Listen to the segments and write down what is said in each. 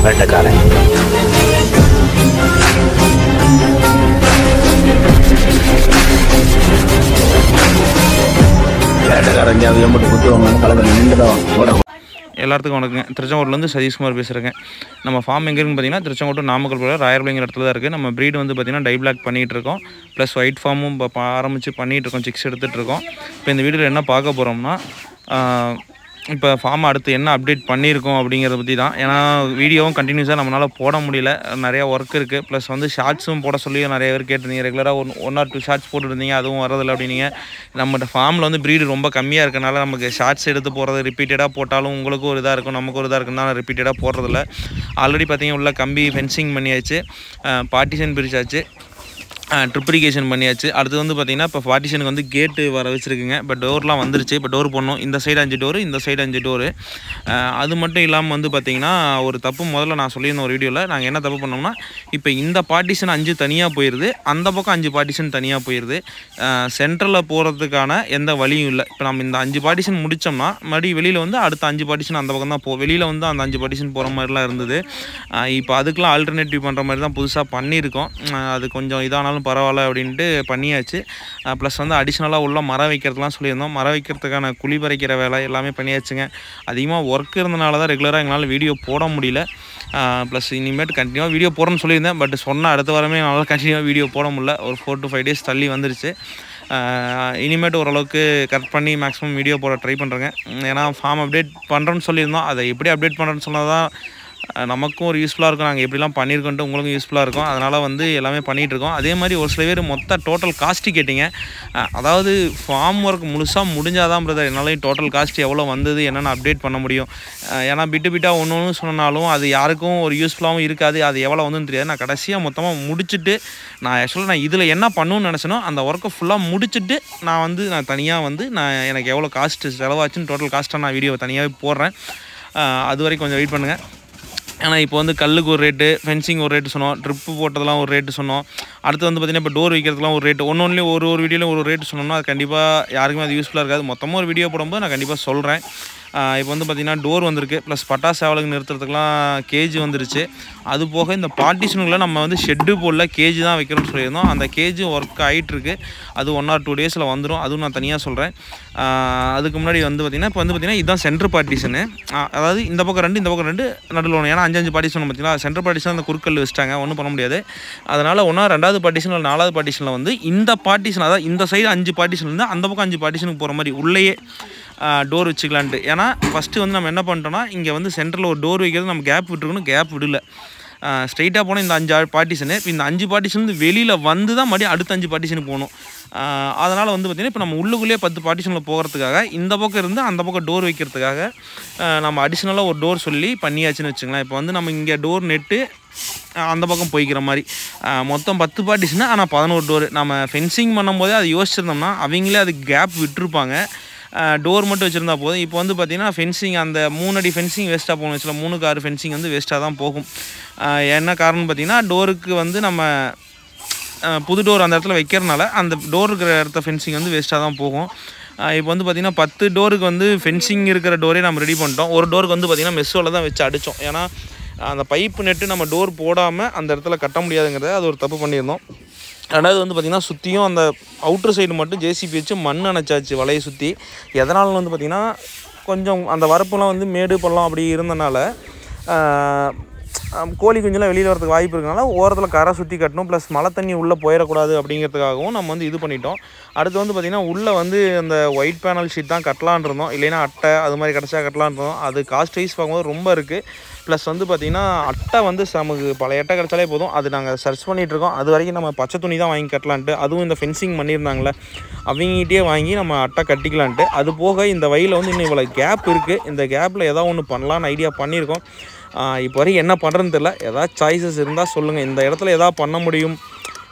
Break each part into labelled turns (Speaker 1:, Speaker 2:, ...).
Speaker 1: வேட்டைக்காரன். வேட்டைக்காரன் மட்டும் குத்துவாங்க கலந்து நின்றுதான்.
Speaker 2: எல்லாத்துக்கும் வணக்கங்க. திருச்செங்கோட்டிலேருந்து சதீஷ்குமார் பேசுகிறேங்க. நம்ம ஃபார்ம் எங்கே இருக்குன்னு பார்த்தீங்கன்னா திருச்செங்கோட்டு நாமக்கல் போல ராயர்பலிங்கிற இடத்துல தான் இருக்குது. நம்ம ப்ரீடு வந்து பார்த்திங்கன்னா டை பிளாக் பண்ணிகிட்டு இருக்கோம். ப்ளஸ் ஒயிட் ஃபார்மும் இப்போ ஆரம்பித்து பண்ணிகிட்டு இருக்கோம். சிக்ஸ் எடுத்துகிட்டு இருக்கோம். இப்போ இந்த வீடியோவில் என்ன பார்க்க போகிறோம்னா இப்போ ஃபார்ம் அடுத்து என்ன அப்டேட் பண்ணியிருக்கோம் அப்படிங்கிறத பற்றி தான். ஏன்னா வீடியோவும் கண்டினியூஸாக நம்மளால் போட முடியல, நிறையா ஒர்க் இருக்குது. ப்ளஸ் வந்து ஷார்ட்ஸும் போட சொல்லி நிறைய பேர் கேட்டிருந்தீங்க. ரெகுலராக ஒன் ஆர் 2 ஷார்ட்ஸ் போட்டுருந்தீங்க, அதுவும் வரதில்லை அப்படின்னீங்க. நம்மகிட்ட ஃபார்மில் வந்து ப்ரீடு ரொம்ப கம்மியாக இருக்கனால நமக்கு ஷார்ட்ஸ் எடுத்து போகிறது ரிப்பீட்டடாக போட்டாலும் உங்களுக்கும் ஒரு இதாக இருக்கும், நமக்கு ஒரு இதாக இருக்குன்னு தான் ரிப்பீட்டடாக போடுறதில்ல. ஆல்ரெடி பார்த்தீங்கன்னா உள்ள கம்பி ஃபென்சிங் பண்ணியாச்சு, பார்ட்டிஷன் பிரிச்சாச்சு, ட்ரிப்ரிகேஷன் பண்ணியாச்சு. அடுத்து வந்து பார்த்திங்கன்னா இப்போ பார்ட்டிஷனுக்கு வந்து கேட்டு வர வச்சுருக்குங்க. இப்போ டோர்லாம் வந்துருச்சு. இப்போ டோர் போடணும். இந்த சைடு 5 டோரு, இந்த சைடு 5 டோரு. அது மட்டும் இல்லாமல் வந்து பார்த்திங்கன்னா ஒரு தப்பு முதல்ல நான் சொல்லியிருந்தேன் ஒரு வீடியோவில். நாங்கள் என்ன தப்பு பண்ணோம்னா இப்போ இந்த பார்ட்டிஷன் 5 தனியாக போயிடுது, அந்த பக்கம் 5 பார்ட்டிஷன் தனியாக போயிடுது. சென்ட்ரலில் போகிறதுக்கான எந்த வழியும் இல்லை. இப்போ நம்ம இந்த 5 பார்ட்டிஷன் முடித்தோம்னா மறுபடியும் வெளியில் வந்து அடுத்த 5 பார்ட்டிஷன் அந்த பக்கம் தான் வெளியில் வந்து அந்த 5 பார்ட்டிஷன் போகிற மாதிரிலாம் இருந்தது. இப்போ அதுக்கெலாம் ஆல்டர்னேட்டிவ் பண்ணுற மாதிரி தான் புதுசாக பண்ணியிருக்கோம். அது கொஞ்சம் இதானாலும் பரவாயில்ல அப்படின்ட்டு பண்ணியாச்சு. ப்ளஸ் வந்து அடிஷ்னலாக உள்ள மரம் வைக்கிறதுலாம் சொல்லியிருந்தோம். மரம் வைக்கிறதுக்கான குழி பறிக்கிற வேலை எல்லாமே பண்ணியாச்சுங்க. அதிகமாக ஒர்க் இருந்தனால தான் ரெகுலராக எங்களால் வீடியோ போட முடியல. ப்ளஸ் இனிமேட்டு கண்டினியூவாக வீடியோ போடணும்னு சொல்லியிருந்தேன். பட் சொன்னால் அடுத்த வாரமே என்னால் கண்டினியூவாக வீடியோ போட முடியல. ஒரு 4 to 5 days தள்ளி வந்துருச்சு. இனிமேட்டு ஓரளவுக்கு கரெக்ட் பண்ணி மேக்ஸிமம் வீடியோ போட ட்ரை பண்ணுறேங்க. ஏன்னா ஃபார்ம் அப்டேட் பண்ணுறோன்னு சொல்லியிருந்தோம். அதை எப்படி அப்டேட் பண்ணுறேன்னு சொன்னால் தான் நமக்கும் ஒரு யூஸ்ஃபுல்லாக இருக்கும். நாங்கள் எப்படிலாம் பண்ணியிருக்கோன்ட்டு உங்களுக்கும் யூஸ்ஃபுல்லாக இருக்கும். அதனால் வந்து எல்லாமே பண்ணிகிட்ருக்கோம். அதே மாதிரி ஒரு சில பேர் மொத்த டோட்டல் காஸ்ட்டு கேட்டிங்க. அதாவது ஃபார்ம் ஒர்க் முழுசாக முடிஞ்சால் தான் பிரதர் என்னாலையும் டோட்டல் காஸ்ட் எவ்வளோ வந்தது என்னென்னு அப்டேட் பண்ண முடியும். ஏன்னா பிட்டாக ஒன்று சொன்னாலும் அது யாருக்கும் ஒரு யூஸ்ஃபுல்லாகவும் இருக்காது. அது எவ்வளோ வந்துன்னு தெரியாது. நான் கடைசியாக மொத்தமாக முடிச்சுட்டு நான் இதில் என்ன பண்ணணும்னு நினச்சனோ அந்த ஒர்க்கை ஃபுல்லாக முடிச்சுட்டு நான் தனியாக எனக்கு எவ்வளோ காஸ்ட்டு செலவாச்சுன்னு டோட்டல் காஸ்ட்டாக நான் வீடியோ தனியாகவே போடுறேன். அது வரைக்கும் கொஞ்சம் வெயிட் பண்ணுங்கள். ஏன்னா இப்போ வந்து கல்லுக்கு ஒரு ரேட்டு, ஃபென்சிங் ஒரு ரேட்டு சொன்னோம், ட்ரிப்பு போட்டதெல்லாம் ஒரு ரேட்டு சொன்னோம். அடுத்து வந்து பார்த்திங்கன்னா இப்போ டோர் வைக்கிறதுலாம் ஒரு ரேட்டு, ஒன்றுலேயும் ஒரு வீடியோவில் ஒரு ரேட்டு சொன்னோம்னா அது கண்டிப்பாக யாருக்குமே அது யூஸ்ஃபுல்லாக இருக்காது. மொத்தமாக ஒரு வீடியோ போடும்போது நான் கண்டிப்பாக சொல்கிறேன். இப்போ வந்து பார்த்திங்கன்னா டோர் வந்திருக்கு, ப்ளஸ் பட்டாசு சேவலுக்கு நிறுத்துறதுக்குலாம் கேஜி வந்துருச்சு. அது போக இந்த பார்ட்டிஷனுக்குள்ளே நம்ம வந்து ஷெட்டு போடல, கேஜி தான் வைக்கிறோம்னு சொல்லியிருந்தோம். அந்த கேஜி ஒர்க் ஆகிட்டுருக்கு. அது 1 or 2 days வந்துடும். அதுவும் நான் தனியாக சொல்கிறேன். அதுக்கு முன்னாடி வந்து பார்த்திங்கன்னா இதுதான் சென்ட்ரு பார்ட்டிஷனு. அதாவது இந்த பக்கம் 2 இந்த பக்கம் 2 நடுவில் ஒன்று. ஏன்னா 5 பார்ட்டிஷன் பார்த்திங்கன்னா சென்ட்ரு பார்ட்டிஷன் அந்த குறுக்கல் வச்சுட்டாங்க, ஒன்றும் பண்ண முடியாது. அதனால் 2வது பார்ட்டிஷன் இல்லை 4வது பார்ட்டிஷனில் வந்து இந்த பார்ட்டிஷன், அதாவது இந்த சைடு 5 பார்ட்டிஷன் இருந்து அந்த பக்கம் 5 பார்ட்டிஷனுக்கு போகிற மாதிரி உள்ளேயே டோர் வச்சுக்கலான்ட்டு. ஏன்னா ஃபஸ்ட்டு வந்து நம்ம என்ன பண்ணிட்டோம்னா இங்கே வந்து சென்டரில் ஒரு டோர் வைக்கிறது நம்ம கேப் விட்டுருக்கணும், கேப் விடல. ஸ்ட்ரைட்டாக போனால் இந்த 5 பார்ட்டிஷனு. இப்போ இந்த 5 பார்ட்டிஷன் வந்து வெளியில் வந்து தான் மறுபடியும் அடுத்த 5 பார்ட்டிஷனுக்கு போகணும். அதனால் வந்து பார்த்திங்கன்னா இப்போ நம்ம உள்ளுக்குள்ளேயே 10 பார்ட்டிஷனில் போகிறதுக்காக இந்த பக்கம் இருந்து அந்த பக்கம் டோர் வைக்கிறதுக்காக நம்ம அடிஷ்னலாக ஒரு டோர் சொல்லி பண்ணியாச்சுன்னு வச்சுங்களேன். இப்போ வந்து நம்ம இங்கே டோர் நெட்டு அந்த பக்கம் போய்க்கிற மாதிரி மொத்தம் 10 பார்ட்டிஷனு, ஆனால் 11 டோரு. நம்ம ஃபென்சிங் பண்ணும்போதே அது யோசிச்சிருந்தோம்னா அவங்களே அதுக்கு கேப் விட்டுருப்பாங்க. டோர் மட்டும் வச்சுருந்தா போதும். இப்போ வந்து பார்த்திங்கன்னா ஃபென்சிங் அந்த 3 அடி ஃபென்சிங் வேஸ்ட்டாக போகணும் வச்சுல, 3க்கு 6 ஃபென்சிங் வந்து வேஸ்ட்டாக தான் போகும். என்ன காரணம்னு பார்த்திங்கன்னா டோருக்கு வந்து நம்ம புது டோர் அந்த இடத்துல வைக்கிறனால அந்த டோர் இருக்கிற இடத்த ஃபென்சிங் வந்து வேஸ்ட்டாக தான் போகும். இப்போ வந்து பார்த்திங்கன்னா 10 டோருக்கு வந்து ஃபென்சிங் இருக்கிற டோரே நம்ம ரெடி பண்ணிட்டோம். ஒரு டோருக்கு வந்து பார்த்திங்கன்னா மெஸ்ஸோவில் தான் வச்சு அடித்தோம். ஏன்னா அந்த பைப்பு நெட்டு நம்ம டோர் போடாமல் அந்த இடத்துல கட்ட முடியாதுங்கிறத அது ஒரு தப்பு பண்ணியிருந்தோம். ரெண்டாவது வந்து பார்த்திங்கன்னா சுற்றியும் அந்த அவுட்ரு சைடு மட்டும் ஜேசிபி வச்சு மண் அணைச்சாச்சு வலையை சுற்றி. எதனாலும் வந்து பார்த்திங்கன்னா கொஞ்சம் அந்த வரப்புலாம் வந்து மேடு பள்ளம் அப்படி இருந்தனால கோழி குஞ்செல்லாம் வெளியில் வரதுக்கு வாய்ப்பு இருக்கனால ஓரத்தில் கரை சுற்றி கட்டணும். ப்ளஸ் மழை தண்ணி உள்ளே போயிடக்கூடாது அப்படிங்கிறதுக்காகவும் நம்ம வந்து இது பண்ணிட்டோம். அடுத்து வந்து பார்த்திங்கன்னா உள்ளே வந்து அந்த ஒயிட் பேனல் ஷீட் தான் கட்டலான் இருந்தோம், இல்லைன்னா அட்டை அது மாதிரி கிடச்சா கட்டலான் இருந்தோம். அது காஸ்ட் வைஸ் பார்க்கும்போது ரொம்ப இருக்குது. ப்ளஸ் வந்து பார்த்திங்கன்னா அட்டை வந்து நமக்கு பழைய அட்டை கிடச்சாலே போதும். அது நாங்கள் சர்ச் பண்ணிகிட்ருக்கோம். அது வரைக்கும் நம்ம பச்சை துணி தான் வாங்கி கட்டலான்ட்டு, அதுவும் இந்த ஃபென்சிங் பண்ணியிருந்தாங்களே அவங்ககிட்டே வாங்கி நம்ம அட்டை கட்டிக்கலான்ட்டு. அது போக இந்த வழியில் வந்து இன்னும் இவ்வளோ கேப் இருக்குது. இந்த கேப்பில் ஏதாவது ஒன்று பண்ணலான்னு ஐடியா பண்ணியிருக்கோம். இப்போ வரைக்கும் என்ன பண்ணுறதுன்னு தெரில. ஏதாவது சாய்ஸஸ் இருந்தால் சொல்லுங்கள். இந்த இடத்துல எதாவது பண்ண முடியும்.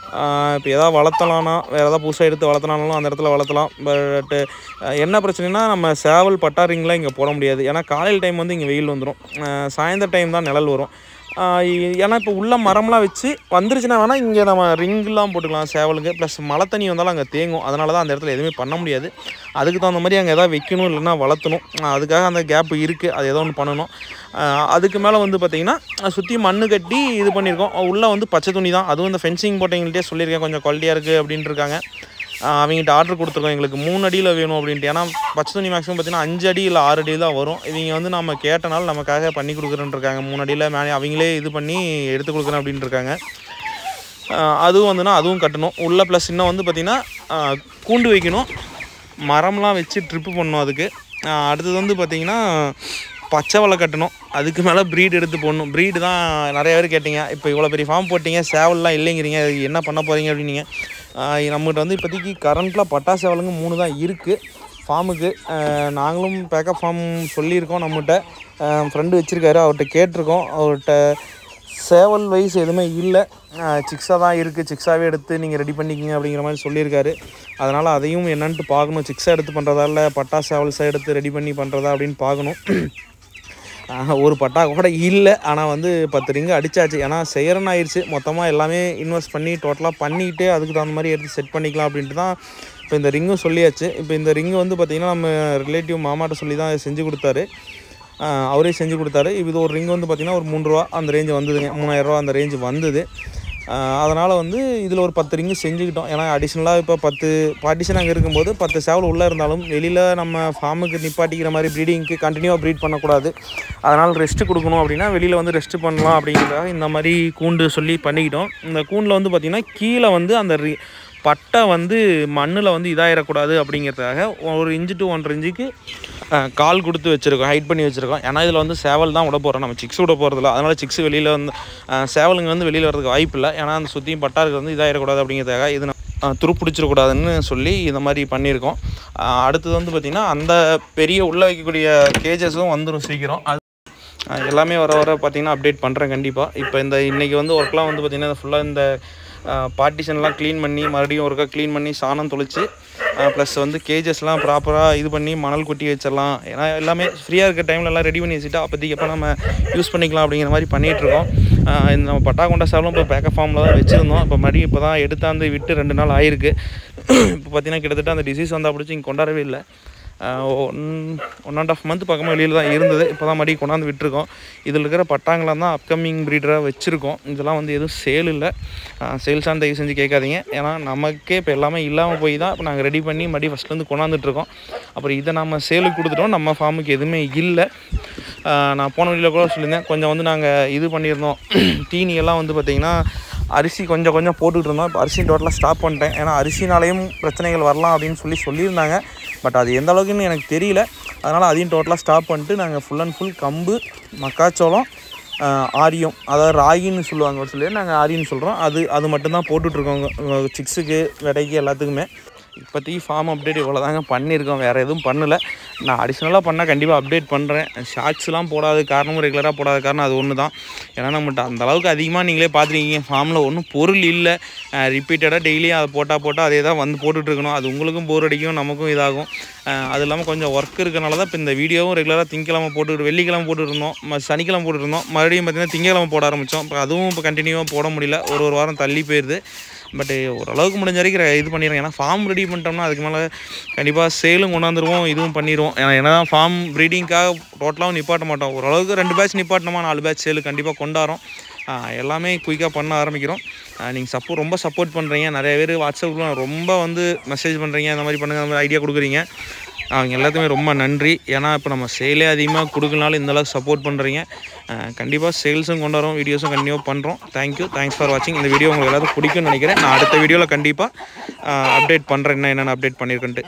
Speaker 2: இப்போ எதாவது வளர்த்தலான்னா வேறு எதாவது புதுசாக எடுத்து வளர்த்தனாலும் அந்த இடத்துல வளர்த்தலாம். பட்டு என்ன பிரச்சனைனா நம்ம சேவல் பட்டாரிங்கெலாம் இங்கே போட முடியாது. ஏன்னா காலையில் டைம் வந்து இங்கே வெயில் வந்துடும், சாயந்தர டைம் தான் நிழல் வரும். ஏன்னா இப்போ உள்ள மரம்லாம் வச்சு வந்துருச்சுன்னா வேணால் இங்கே நம்ம ரிங்கெலாம் போட்டுக்கலாம் சேவலுக்கு. ப்ளஸ் மழை தண்ணி வந்தாலும் அங்கே தேங்கும். அதனால தான் அந்த இடத்துல எதுவுமே பண்ண முடியாது. அதுக்கு தகுந்த மாதிரி அங்கே எதாவது வைக்கணும், இல்லைன்னா வளர்த்தணும். அதுக்காக அந்த கேப் இருக்குது, அது ஏதோ ஒன்று பண்ணணும். அதுக்கு மேலே வந்து பார்த்திங்கன்னா சுற்றி மண் கட்டி இது பண்ணியிருக்கோம். உள்ளே வந்து பச்சை துணி தான். அதுவும் இந்த ஃபென்சிங் போட்டவங்கள்ட்டே சொல்லியிருக்கேன், கொஞ்சம் குவாலிட்டியாக இருக்குது அப்படின்ட்டு இருக்காங்க. அவங்ககிட்ட ஆர்டர் கொடுத்துருக்கோம், எங்களுக்கு 3 அடியில் வேணும் அப்படின்ட்டு. ஏன்னா பச்சை துணி மேக்ஸிமம் பார்த்திங்கன்னா 5 அடி இல்லை 6 அடி தான் வரும். இவங்க வந்து நம்ம கேட்டனால நமக்காக பண்ணி கொடுக்குறேன்னு இருக்காங்க. 3 அடியில் மேலே அவங்களே இது பண்ணி எடுத்து கொடுக்குறேன் அப்படின்ட்டு இருக்காங்க. அதுவும் வந்துன்னா அதுவும் கட்டணும் உள்ளே. ப்ளஸ் இன்னும் வந்து பார்த்திங்கன்னா கூண்டு வைக்கணும், மரம்லாம் வச்சு ட்ரிப்பு பண்ணணும். அதுக்கு அடுத்தது வந்து பார்த்திங்கன்னா பச்சை வலை கட்டணும். அதுக்கு மேலே ப்ரீட் எடுத்து போடணும். ப்ரீடு தான் நிறைய பேர் கேட்டிங்க. இப்போ இவ்வளோ பெரிய ஃபார்ம் போட்டிங்க, சேவல்லாம் இல்லைங்கிறீங்க, என்ன பண்ண போகிறீங்க அப்படின்னீங்க. நம்மகிட்ட வந்து இப்போதைக்கு கரண்ட்டில் பட்டா சேவலுங்க 3 தான் இருக்குது ஃபார்முக்கு. நாங்களும் பேக்கப் ஃபார்ம் சொல்லியிருக்கோம். நம்மகிட்ட ஃப்ரெண்டு வச்சுருக்காரு, அவர்கிட்ட கேட்டிருக்கோம். அவர்கிட்ட சேவல் வைஸ் எதுவுமே இல்லை, சிக்ஸாக தான் இருக்குது, சிக்ஸாகவே எடுத்து நீங்கள் ரெடி பண்ணிக்கிங்க அப்படிங்கிற மாதிரி சொல்லியிருக்காரு. அதனால் அதையும் என்னன்ட்டு பார்க்கணும். சிக்ஸாக எடுத்து பண்ணுறதா இல்லை பட்டா சேவல்ஸாக எடுத்து ரெடி பண்ணி பண்ணுறதா அப்படின்னு பார்க்கணும். ஒரு பட்டா கூட இல்லை, ஆனால் வந்து 10 ரிங்கு அடித்தாச்சு. ஏன்னா செய்கிறன்னு ஆயிடுச்சு. மொத்தமாக எல்லாமே இன்வெஸ்ட் பண்ணி டோட்டலாக பண்ணிவிட்டு அதுக்கு தகுந்த மாதிரி எடுத்து செட் பண்ணிக்கலாம் அப்படின்ட்டு தான் இப்போ இந்த ரிங்கும் சொல்லியாச்சு. இப்போ இந்த ரிங்கு வந்து பார்த்திங்கன்னா நம்ம ரிலேட்டிவ் மாமாட்ட சொல்லி தான் செஞ்சு கொடுத்தாரு. அவரே செஞ்சு கொடுத்தாரு. இது ஒரு ரிங் வந்து பார்த்திங்கன்னா ஒரு 3 ரூபா அந்த ரேஞ்சு வந்ததுங்க, 3000 ரூபா அந்த ரேஞ்சு வந்தது. அதனால் வந்து இதில் ஒரு 10 ரிங்கு செஞ்சுக்கிட்டோம். ஏன்னா அடிஷ்னலாக இப்போ 10 பார்ட்டிஷன் அங்கே இருக்கும்போது 10 சேவல் உள்ளே இருந்தாலும் வெளியில் நம்ம ஃபார்முக்கு நிப்பாட்டிக்கிற மாதிரி ப்ரீடிங்க்கு கண்டினியூவாக ப்ரீட் பண்ணக்கூடாது. அதனால் ரெஸ்ட்டு கொடுக்கணும் அப்படின்னா வெளியில் வந்து ரெஸ்ட்டு பண்ணலாம் அப்படிங்கிறதுக்காக இந்த மாதிரி கூண்டு சொல்லி பண்ணிக்கிட்டோம். இந்த கூண்டில் வந்து பார்த்திங்கன்னா கீழே வந்து அந்த பட்டை வந்து மண்ணில் வந்து இதாகிடக்கூடாது அப்படிங்கிறதுக்காக 1 இன்ச்சு to 1.5 இன்ச்சுக்கு கால் கொடுத்து வச்சுருக்கோம், ஹைட் பண்ணி வச்சுருக்கோம். ஏன்னா இதில் வந்து சேவல் தான் விட போகிறோம், நம்ம சிக்ஸ் விட போகிறதில்ல. அதனால் சிக்ஸ் வெளியில் வந்து சேவலுங்க வந்து வெளியில் வரதுக்கு வாய்ப்பு இல்லை. ஏன்னா அந்த சுற்றியும் பட்டா இருக்கிறது வந்து இதாகிடக்கூடாது அப்படிங்கிறதுக்காக இது துருப்பிடிச்சிடக்கூடாதுன்னு சொல்லி இந்த மாதிரி பண்ணியிருக்கோம். அடுத்தது வந்து பார்த்திங்கன்னா அந்த பெரிய உள்ளே வைக்கக்கூடிய கேஜஸும் வந்துடும் சீக்கிரம். அது எல்லாமே வர பார்த்திங்கன்னா அப்டேட் பண்ணுறேன் கண்டிப்பாக. இப்போ இந்த இன்றைக்கி வந்து ஒர்க்லாம் வந்து பார்த்திங்கன்னா ஃபுல்லாக இந்த பார்ட்டிஷன்லாம் க்ளீன் பண்ணி மறுபடியும் ஒருக்கா க்ளீன் பண்ணி சாணம் தொளிச்சு ப்ளஸ் வந்து கேஜஸ்லாம் ப்ராப்பராக இது பண்ணி மணல் கொட்டி வச்சிடலாம். ஏன்னா எல்லாமே ஃப்ரீயாக இருக்க டைமில் எல்லாம் ரெடி பண்ணி வச்சுட்டா அப்போதைக்கு எப்போ நம்ம யூஸ் பண்ணிக்கலாம் அப்படிங்கிற மாதிரி பண்ணிகிட்ருக்கோம். இந்த நம்ம பட்டா கொண்ட சேவலும் இப்போ பேக்கப் ஃபார்மில் தான் வச்சுருந்தோம். இப்போ மறுபடியும் இப்போ தான் எடுத்தாந்து விட்டு 2 நாள் ஆயிருக்கு. இப்போ பார்த்திங்கன்னா கிட்டத்தட்ட அந்த டிசீஸ் வந்தால் பிடிச்சி இங்கே கொண்டாடவே இல்லை. 1.5 month பக்கமாக வெளியில் தான் இருந்தது. இப்போ தான் மறுபடியும் கொண்டாந்து விட்டுருக்கோம். இதில் இருக்கிற பட்டாங்களாம் தான் அப்கமிங் ப்ரீடராக வச்சுருக்கோம். இதெல்லாம் வந்து எதுவும் சேல் இல்லை, சேல்ஸான தயவு செஞ்சு கேட்காதீங்க. ஏன்னா நமக்கே இப்போ எல்லாமே இல்லாமல் போய் தான் இப்போ நாங்கள் ரெடி பண்ணி மறுபடியும் ஃபஸ்ட்லேருந்து கொண்டாந்துட்ருக்கோம். அப்புறம் இதை நம்ம சேலுக்கு கொடுத்துட்டோம், நம்ம ஃபார்முக்கு எதுவுமே இல்லை. நான் போன வீடியோவில் கூட சொல்லியிருந்தேன், கொஞ்சம் வந்து நாங்கள் இது பண்ணியிருந்தோம். தீனியெல்லாம் வந்து பார்த்திங்கன்னா அரிசி கொஞ்சம் போட்டுக்கிட்டு இருந்தோம். இப்போ அரிசி டோட்டலாக ஸ்டாப் பண்ணிட்டேன். ஏன்னா அரிசினாலேயும் பிரச்சனைகள் வரலாம் அப்படின்னு சொல்லியிருந்தாங்க. பட் அது எந்த அளவுக்குன்னு எனக்கு தெரியல. அதனால் அதையும் டோட்டலாக ஸ்டாப் பண்ணிட்டு நாங்கள் ஃபுல் அண்ட் ஃபுல் கம்பு, மக்காச்சோளம், ஆரியம், அதாவது ராகின்னு சொல்லுவாங்க சொல்லி நாங்கள் ஆரின்னு சொல்கிறோம். அது மட்டும்தான் போட்டுட்ருக்கோங்க சிக்ஸுக்கு, விடைக்கு, எல்லாத்துக்குமே. இப்போதைக்கு ஃபார்ம் அப்டேட் இவ்வளோ தாங்க பண்ணியிருக்கோம், வேறு எதுவும் பண்ணலை. நான் அடிஷ்னலாக பண்ணால் கண்டிப்பாக அப்டேட் பண்ணுறேன். ஷார்ட்ஸ்லாம் போடாத காரணமும் ரெகுலராக போடாத காரணம் அது ஒன்று தான். ஏன்னா நம்மகிட்ட அந்தளவுக்கு அதிகமாக நீங்களே பார்த்துருக்கீங்க, ஃபார்மில் ஒன்றும் பொருள் இல்லை. ரிப்பீட்டடாக டெய்லியும் அதை போட்டால் அதே தான் வந்து போட்டுட்ருக்கணும். அது உங்களுக்கும் போர் அடிக்கும், நமக்கும் இதாகும். அது இல்லாமல் கொஞ்சம் ஒர்க் இருக்கனால தான் இப்போ இந்த வீடியோவும் ரெகுலராக திங்கக்கிழமை வெள்ளிக்கிழமை போட்டுருந்தோம், சனிக்கிழமை போட்டுருந்தோம். மறுபடியும் பார்த்திங்கன்னா திங்கக்கிழமை போட ஆரம்பித்தோம். இப்போ அதுவும் இப்போ கண்டினியூவாக போட முடியல, ஒரு வாரம் தள்ளி போயிடுது. பட் ஓரளவுக்கு முடிஞ்ச வரைக்கும் இது பண்ணிடுறேன். ஏன்னா ஃபார்ம் ரெடி பண்ணிட்டோம்னா அதுக்கு மேலே கண்டிப்பாக சேலும் கொண்டாந்துருவோம், இதுவும் பண்ணிடுவோம். ஏன்னா தான் ஃபார்ம் ப்ரீடிங்காக டோட்டலாகவும் நிப்பாட்ட மாட்டோம். ஓரளவுக்கு 2 பேட்ச் நிப்பாட்டினோமா 4 பேட்ச் சேலு கண்டிப்பாக கொண்டாடுறோம். எல்லாமே குயிக்காக பண்ண ஆரம்பிக்கிறோம். நீங்கள் ரொம்ப சப்போர்ட் பண்ணுறீங்க. நிறைய பேர் வாட்ஸ்அப்பில் ரொம்ப வந்து மெசேஜ் பண்ணுறீங்க, இந்த மாதிரி பண்ணுங்க, அந்த மாதிரி ஐடியா கொடுக்குறீங்க. அவங்க எல்லாத்துக்குமே ரொம்ப நன்றி. ஏன்னா இப்போ நம்ம சேலே அதிகமாக கொடுக்கலனாலும் இந்தளவுக்கு சப்போர்ட் பண்ணுறீங்க. கண்டிப்பாக சேல்ஸும் கொண்டு வரோம், வீடியோஸும் கண்டினியூ பண்ணுறோம். தேங்க்ஸ் ஃபார் வாட்சிங். இந்த வீடியோ உங்களுக்கு எல்லாத்துக்கும் பிடிக்கும்னு நினைக்கிறேன். நான் அடுத்த வீடியோவில் கண்டிப்பாக அப்டேட் பண்ணுறேன், என்னென்ன அப்டேட் பண்ணியிருக்கேன்ட்டு.